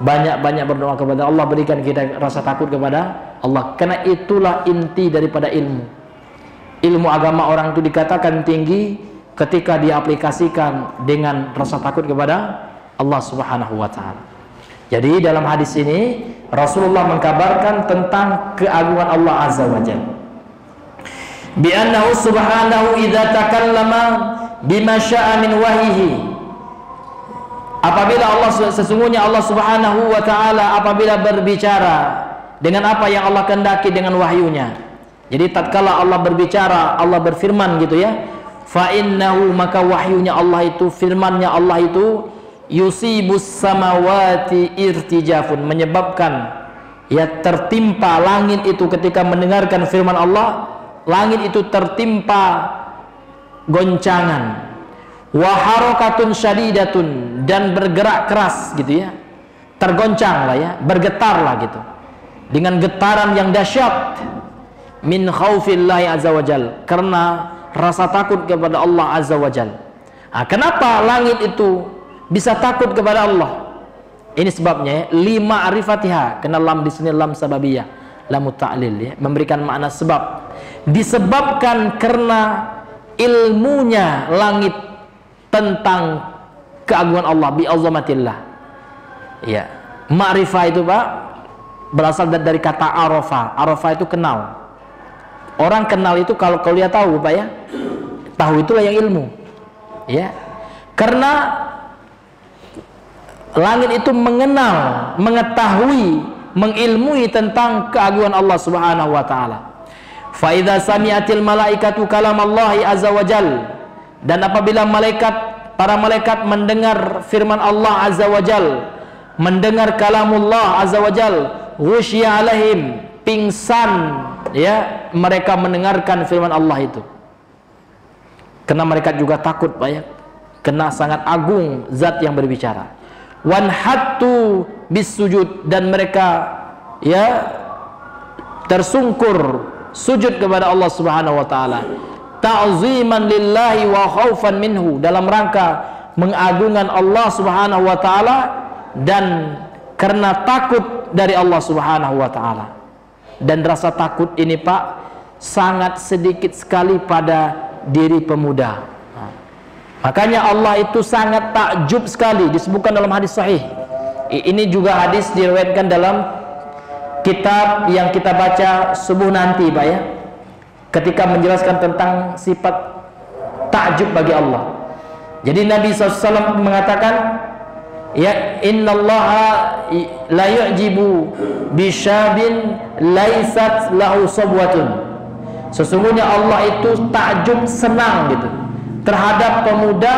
banyak-banyak berdoa kepada Allah, berikan kita rasa takut kepada Allah. Karena itulah inti daripada ilmu. Ilmu agama orang itu dikatakan tinggi ketika diaplikasikan dengan rasa takut kepada Allah Subhanahu wa taala. Jadi dalam hadis ini Rasulullah mengkabarkan tentang keagungan Allah Azza wa Jalla. Bi annahu subhanahu idza takallama bima syaa min wahyihi. Apabila Allah, sesungguhnya Allah Subhanahu wa taala apabila berbicara dengan apa yang Allah kehendaki dengan wahyunya. Jadi tatkala Allah berbicara, Allah berfirman gitu ya, fa innahu, maka wahyunya Allah itu, firmannya Allah itu, yusibus samawati irtijafun, menyebabkan ya tertimpa langit itu ketika mendengarkan firman Allah, langit itu tertimpa goncangan, wa harakatun syadidatun, dan bergerak keras gitu ya, tergoncang lah ya, bergetar lah gitu, dengan getaran yang dahsyat, min khaufillahi azza wajal, karena rasa takut kepada Allah azza wajal. Nah, kenapa langit itu bisa takut kepada Allah? Ini sebabnya ya, lima arifatiha, karena lam di sini lam sababiyah, lam ta'lil ya, memberikan makna sebab. Disebabkan karena ilmunya langit tentang keagungan Allah, bi azamatillah. Ya, ma'rifah itu Pak berasal dari kata arafa. Arafa itu kenal. Orang kenal itu kalau dia tahu Pak ya, tahu itulah yang ilmu. Ya, karena langit itu mengenal, mengetahui, mengilmui tentang keagungan Allah Subhanahu wa taala. Fa idza sami'atil malaikatu kalam Allah azza wajal, dan apabila para malaikat mendengar firman Allah azza wajal, mendengar kalamullah azza wajal, ghusyiya alaihim, pingsan ya mereka mendengarkan firman Allah itu. Karena mereka juga takut Pak ya, karena sangat agung zat yang berbicara. Wanhattu bisujud, dan mereka ya tersungkur sujud kepada Allah Subhanahu wa taala, ta'ziman lillahi wa khaufan minhu, dalam rangka mengagungkan Allah Subhanahu wa taala dan karena takut dari Allah Subhanahu wa taala. Dan rasa takut ini Pak sangat sedikit sekali pada diri pemuda. Makanya Allah itu sangat takjub sekali, disebutkan dalam hadis sahih. Ini juga hadis diriwayatkan dalam kitab yang kita baca subuh nanti Pak ya, ketika menjelaskan tentang sifat takjub bagi Allah. Jadi Nabi SAW mengatakan, ya innallaha la yu'jibu bisyabin laisat lahu sabwatun. Sesungguhnya Allah itu takjub, senang gitu terhadap pemuda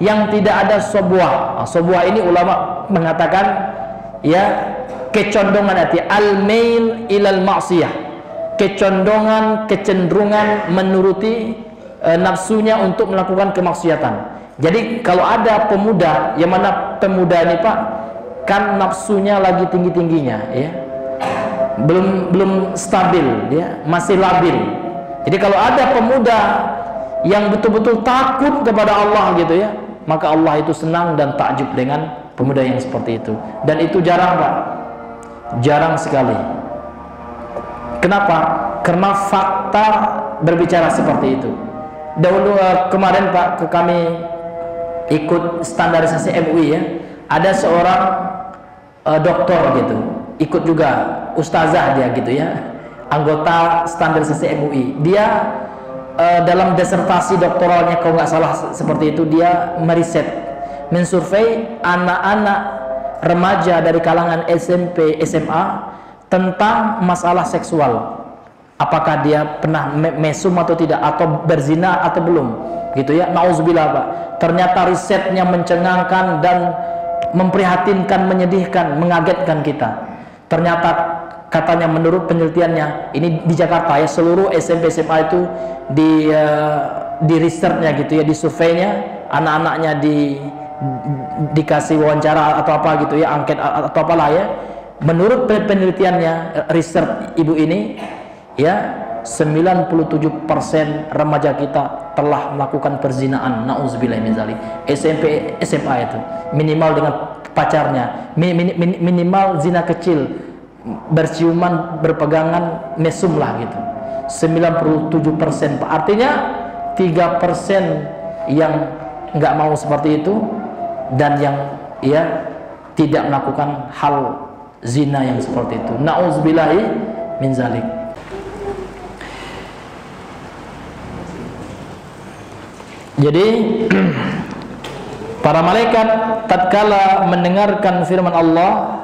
yang tidak ada sobwah. Sobwah ini ulama mengatakan ya kecondongan hati, al-mail ilal ma'siyah, kecondongan, kecenderungan menuruti nafsunya untuk melakukan kemaksiatan. Jadi kalau ada pemuda, yang mana pemuda ini Pak kan nafsunya lagi tinggi-tingginya ya, belum stabil ya, masih labil. Jadi kalau ada pemuda yang betul-betul takut kepada Allah gitu ya, maka Allah itu senang dan takjub dengan pemuda yang seperti itu. Dan itu jarang Pak, jarang sekali. Kenapa? Karena fakta berbicara seperti itu. Dahulu kemarin Pak kami ikut standarisasi MUI ya, ada seorang doktor gitu, ikut juga, ustazah dia gitu ya, anggota standarisasi MUI. Dia dalam disertasi doktoralnya kalau nggak salah seperti itu, dia meriset, mensurvei anak-anak remaja dari kalangan SMP, SMA tentang masalah seksual. Apakah dia pernah mesum atau tidak, atau berzina atau belum, gitu ya. Nauzubillah Pak. Ternyata risetnya mencengangkan dan memprihatinkan, menyedihkan, mengagetkan kita. Ternyata katanya menurut penelitiannya ini di Jakarta ya, seluruh SMP SMA itu di researchnya gitu ya, di surveinya, anak-anaknya dikasih wawancara atau apa gitu ya, angket atau apalah ya. Menurut penelitiannya, research ibu ini ya, 97% remaja kita telah melakukan perzinaan. Nauzubillah min zalik. SMP SMA itu minimal dengan pacarnya, minimal zina kecil, berciuman, berpegangan, mesum lah gitu. 97% Pak. Artinya 3% yang nggak mau seperti itu, dan yang ya tidak melakukan hal zina yang seperti itu. Nauzubillahi min zalik. Jadi para malaikat tatkala mendengarkan firman Allah,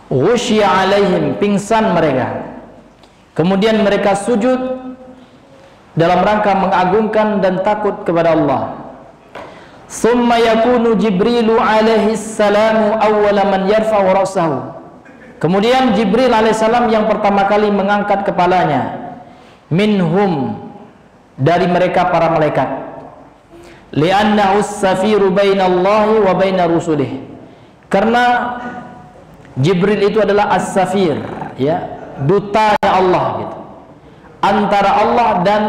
ghusyiya alaihim, pingsan mereka. Kemudian mereka sujud dalam rangka mengagungkan dan takut kepada Allah. Summa yakunu Jibrilu alaihi salamu awwala man yarfa'u ra'sahu. Kemudian Jibril alaihissalam yang pertama kali mengangkat kepalanya, minhum, dari mereka para malaikat. Li'annahu as-safiru bainallahi wa baina rusulih. Karena Jibril itu adalah as-safir ya, dutanya Allah gitu, antara Allah dan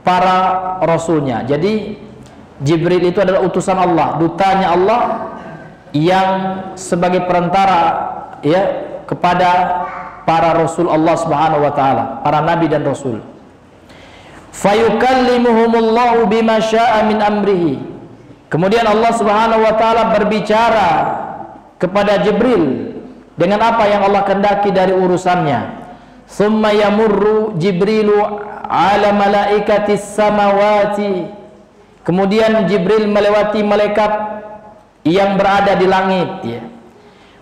para rasulnya. Jadi Jibril itu adalah utusan Allah, dutanya Allah yang sebagai perantara ya kepada para rasul Allah Subhanahu wa taala, para nabi dan rasul. Fayukallimuhumullahu bima syaa min amrihi. Kemudian Allah Subhanahu wa taala berbicara kepada Jibril dengan apa yang Allah kehendaki dari urusannya. Tsumma yamurru Jibrilu ala malaikatis samawati. Kemudian Jibril melewati malaikat yang berada di langit, ya.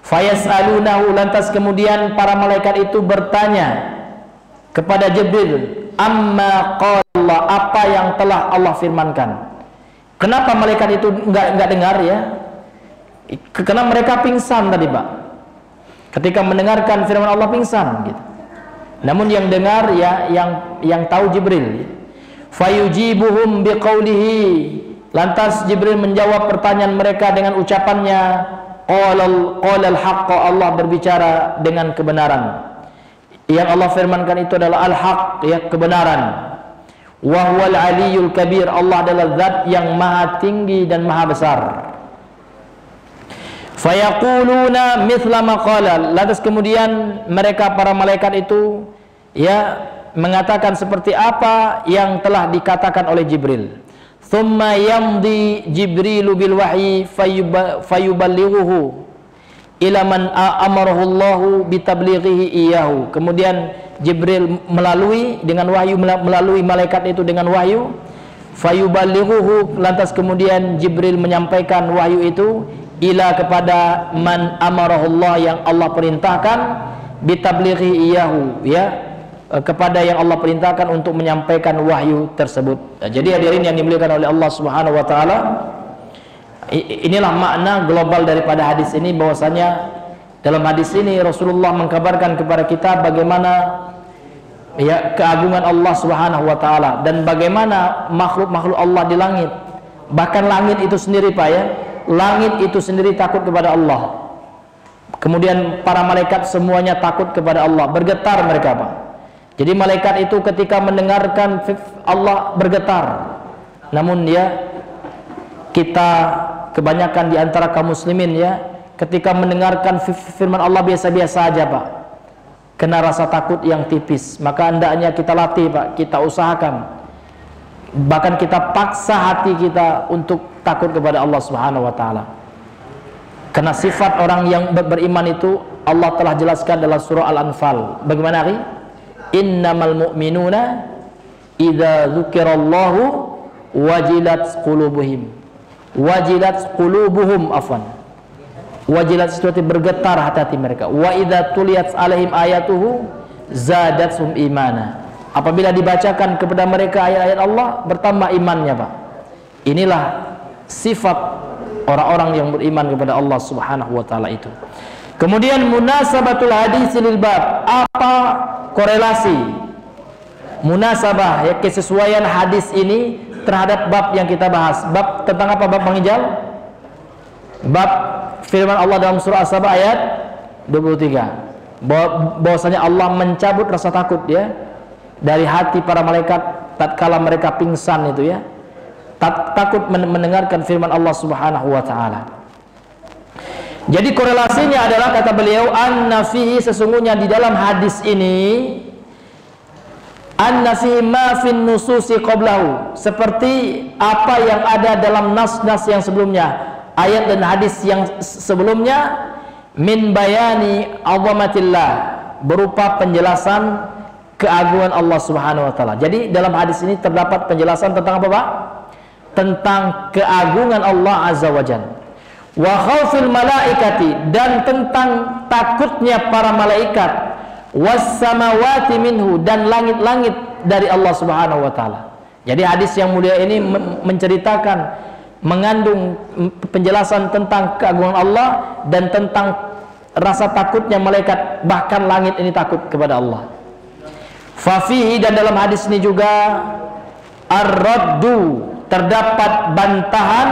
Fayas'alunahu, lantas kemudian para malaikat itu bertanya kepada Jibril, amma qala, apa yang telah Allah firmankan. Kenapa malaikat itu enggak dengar, ya? Karena mereka pingsan tadi, Pak. Ketika mendengarkan firman Allah pingsan gitu. Namun yang dengar ya yang tahu Jibril. Fayujibuhum biqaulihi, lantas Jibril menjawab pertanyaan mereka dengan ucapannya, qalal haqq, Allah berbicara dengan kebenaran. Yang Allah firmankan itu adalah al-haq, ya, kebenaran. Wa huwal aliyyul kabir, Allah adalah zat yang maha tinggi dan maha besar. Fayaquluna mithla ma qala, lantas kemudian mereka para malaikat itu ya mengatakan seperti apa yang telah dikatakan oleh Jibril. Thumma yamdi Jibrilu bil wahyi fayuballighuhu ila man amarahu Allahu bitablighihi iyyahu. Kemudian Jibril melalui dengan wahyu, melalui malaikat itu dengan wahyu, fayuballighuhu, lantas kemudian Jibril menyampaikan wahyu itu ila kepada man amarahullah, yang Allah perintahkan, bitablighi iyahu, ya, kepada yang Allah perintahkan untuk menyampaikan wahyu tersebut. Nah, jadi hadirin yang dimuliakan oleh Allah Subhanahu wa taala, inilah makna global daripada hadis ini, bahwasanya dalam hadis ini Rasulullah mengkabarkan kepada kita bagaimana ya keagungan Allah Subhanahu wa taala dan bagaimana makhluk-makhluk Allah di langit. Bahkan langit itu sendiri, Pak, ya, langit itu sendiri takut kepada Allah. Kemudian para malaikat semuanya takut kepada Allah, bergetar mereka, Pak. Jadi malaikat itu ketika mendengarkan Allah bergetar. Namun ya kita kebanyakan di antara kaum muslimin ya, ketika mendengarkan firman Allah biasa-biasa aja, Pak. Kena rasa takut yang tipis. Maka hendaknya kita latih, Pak, kita usahakan. Bahkan kita paksa hati kita untuk takut kepada Allah Subhanahu wa taala. Karena sifat orang yang beriman itu Allah telah jelaskan dalam surah Al-Anfal. Bagaimana, Ri? Innamal mu'minuna idza dzukirallahu wajilat qulubuhum. Wajilat qulubuhum, afwan. Wajilat, seperti bergetar hati-hati mereka. Wa idza tuliyat alaihim ayatuhu zadatsum imana. Apabila dibacakan kepada mereka ayat-ayat Allah, bertambah imannya, Pak. Inilah sifat orang-orang yang beriman kepada Allah Subhanahu wa taala itu. Kemudian munasabatul hadis lil bab. Apa korelasi munasabah, ya, kesesuaian hadis ini terhadap bab yang kita bahas? Bab tentang apa, Bab Bang Ijal? Bab firman Allah dalam surah As-Saba ayat 23. Bahwasanya Allah mencabut rasa takut, ya, dari hati para malaikat tatkala mereka pingsan itu, ya. Takut mendengarkan firman Allah Subhanahu wa taala. Jadi korelasinya adalah, kata beliau, anna fihi, sesungguhnya di dalam hadis ini, anna fihi ma fin nususi qablahu, seperti apa yang ada dalam nas-nas yang sebelumnya, ayat dan hadis yang sebelumnya, min bayani azamatillah, berupa penjelasan keagungan Allah Subhanahu wa taala. Jadi dalam hadis ini terdapat penjelasan tentang apa, Pak? Tentang keagungan Allah Azza wa Jalla. Wa khaufil malaikati, dan tentang takutnya para malaikat, was samawati minhu, dan langit-langit dari Allah Subhanahu wa taala. Jadi hadis yang mulia ini menceritakan, mengandung penjelasan tentang keagungan Allah dan tentang rasa takutnya malaikat, bahkan langit ini takut kepada Allah. Fafihi, dan dalam hadis ini juga ar-raddu, terdapat bantahan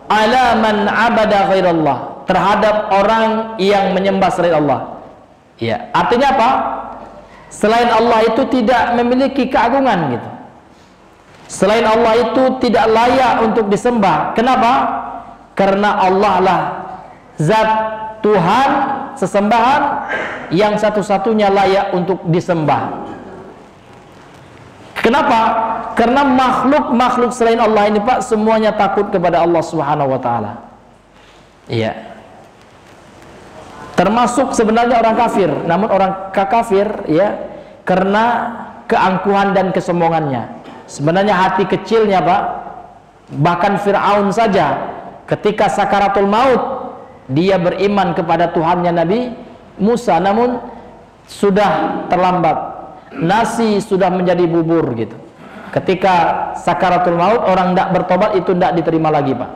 ala man abada ghairallah, terhadap orang yang menyembah selain Allah. Ya, artinya apa? Selain Allah itu tidak memiliki keagungan gitu. Selain Allah itu tidak layak untuk disembah. Kenapa? Karena Allah lah zat Tuhan sesembahan yang satu-satunya layak untuk disembah. Kenapa? Karena makhluk selain Allah ini Pak semuanya takut kepada Allah Subhanahu wa taala. Iya. Termasuk sebenarnya orang kafir, namun orang kafir ya karena keangkuhan dan kesombongannya. Sebenarnya hati kecilnya Pak, bahkan Fir'aun saja ketika sakaratul maut dia beriman kepada Tuhannya Nabi Musa, namun sudah terlambat. Nasi sudah menjadi bubur gitu. Ketika sakaratul maut orang tidak bertobat itu tidak diterima lagi Pak.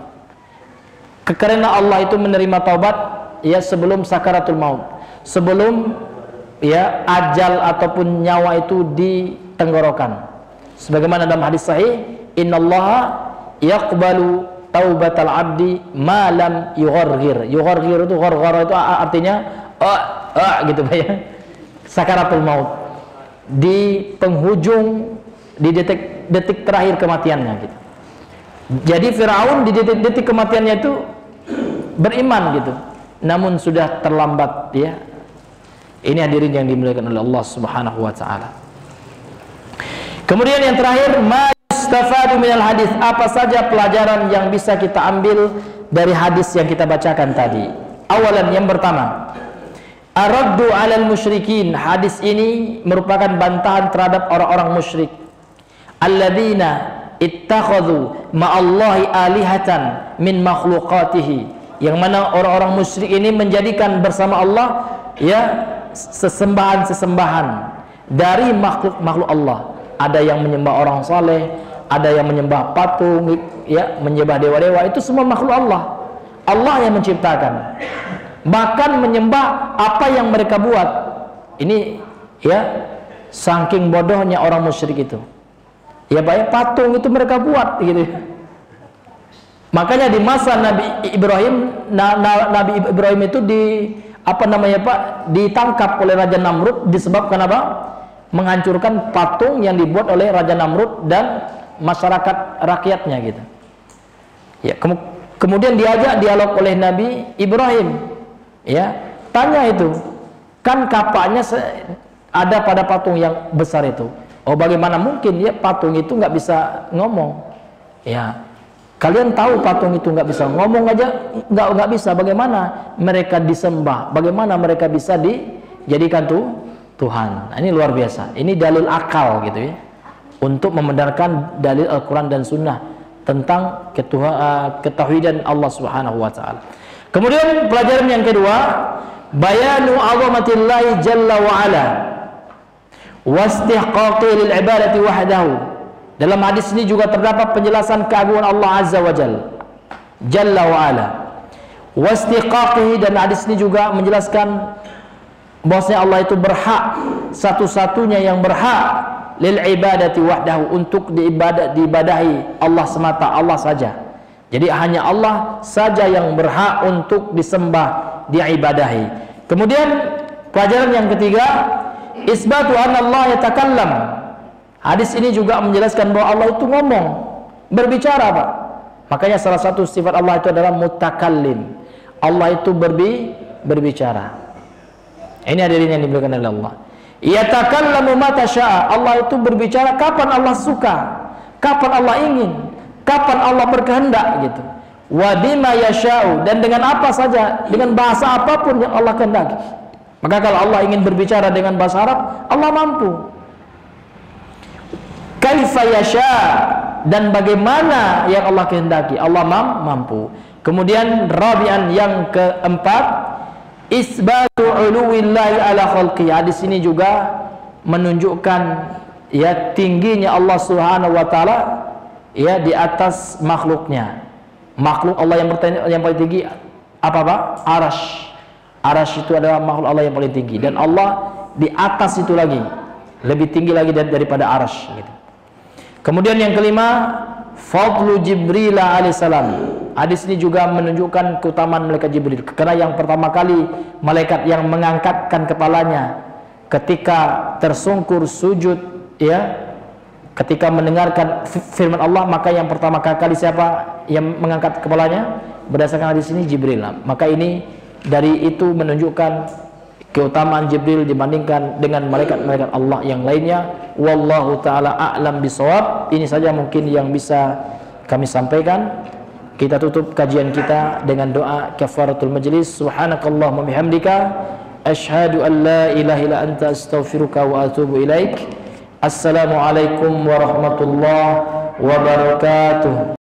Karena Allah itu menerima taubat ya sebelum sakaratul maut, sebelum ya ajal ataupun nyawa itu ditenggorokan. Sebagaimana dalam hadis sahih, innallaha yaqbalu taubatal abdi ma lam yugharghir. Yugharghir itu gharghara itu artinya gitu Pak ya. Sakaratul maut. Di penghujung di detik terakhir kematiannya gitu. Jadi Firaun di detik kematiannya itu beriman gitu. Namun sudah terlambat ya. Ini hadirin yang dimuliakan oleh Allah Subhanahu wa taala. Kemudian yang terakhir, ma yustafadu minal hadis, apa saja pelajaran yang bisa kita ambil dari hadis yang kita bacakan tadi. Awalan, yang pertama, ar-raddu 'alal musyrikin. Hadis ini merupakan bantahan terhadap orang-orang musyrik. Alladzina ittakhadhu ma'allahi alihatan min makhluqatihi. Yang mana orang-orang musyrik ini menjadikan bersama Allah ya sesembahan-sesembahan dari makhluk-makhluk Allah. Ada yang menyembah orang saleh, ada yang menyembah patung, ya, menyembah dewa-dewa. Itu semua makhluk Allah. Allah yang menciptakan. Bahkan menyembah apa yang mereka buat. Ini ya saking bodohnya orang musyrik itu. Ya Pak ya, patung itu mereka buat gitu. Makanya di masa Nabi Ibrahim, Nabi Ibrahim itu ditangkap oleh Raja Namrud disebabkan apa? Menghancurkan patung yang dibuat oleh Raja Namrud dan masyarakat rakyatnya gitu. Ya, kemudian diajak dialog oleh Nabi Ibrahim. Ya, tanya itu, kan kapaknya ada pada patung yang besar itu. Oh, bagaimana mungkin ya patung itu nggak bisa ngomong? Ya, kalian tahu patung itu nggak bisa ngomong aja, nggak bisa. Bagaimana mereka disembah? Bagaimana mereka bisa dijadikan Tuhan? Nah, ini luar biasa. Ini dalil akal gitu ya, untuk membenarkan dalil Al-Quran dan Sunnah tentang ketauhidan Allah Subhanahu Wa Taala. Kemudian pelajaran yang kedua, bayanu azamatillahi jalla wa ala wastihqaqi lil ibadati wahdahu. Dalam hadis ini juga terdapat penjelasan keagungan Allah Azza wa Jalla wa ala. Wastihqaqi, dan hadis ini juga menjelaskan bahwasanya Allah itu berhak, satu-satunya yang berhak lil ibadati wahdahu, untuk diibadahi Allah semata, Allah saja. Jadi hanya Allah saja yang berhak untuk disembah, diibadahi. Kemudian pelajaran yang ketiga, isbatu anna Allah yatakallam. Hadis ini juga menjelaskan bahwa Allah itu ngomong, berbicara Pak. Makanya salah satu sifat Allah itu adalah mutakallim. Allah itu berbicara. Ini hadirin yang dimuliakan oleh Allah. Yatakallamu mata syaa. Allah itu berbicara kapan Allah suka, kapan Allah ingin, kapan Allah berkehendak gitu. Wa bima yasha'u, dan dengan apa saja, dengan bahasa apapun yang Allah kehendaki. Maka kalau Allah ingin berbicara dengan bahasa Arab, Allah mampu. Kaifa yasha, dan bagaimana yang Allah kehendaki, Allah mampu. Kemudian rabi'an, yang keempat, isbatu uluwillahi ala khalqi. Hadis ini juga menunjukkan ya tingginya Allah Subhanahu wa taala ya di atas makhluknya. Makhluk Allah yang paling tinggi apa Pak? Arasy. Arasy itu adalah makhluk Allah yang paling tinggi, dan Allah di atas itu lagi, lebih tinggi lagi daripada arasy gitu. Kemudian yang kelima, fadlu Jibril alaihissalam. Hadis ini juga menunjukkan keutamaan malaikat Jibril, karena yang pertama kali malaikat yang mengangkatkan kepalanya ketika tersungkur sujud ya, ketika mendengarkan firman Allah, maka yang pertama kali siapa yang mengangkat kepalanya? Berdasarkan hadis ini Jibril. Maka ini dari itu menunjukkan keutamaan Jibril dibandingkan dengan malaikat-malaikat Allah yang lainnya. Wallahu ta'ala a'lam bisawab. Ini saja mungkin yang bisa kami sampaikan. Kita tutup kajian kita dengan doa kafaratul majlis. Subhanakallahumma bihamdika asyhadu an la ilaha illa anta astaghfiruka wa atubu ilaik. Assalamualaikum warahmatullahi wabarakatuh.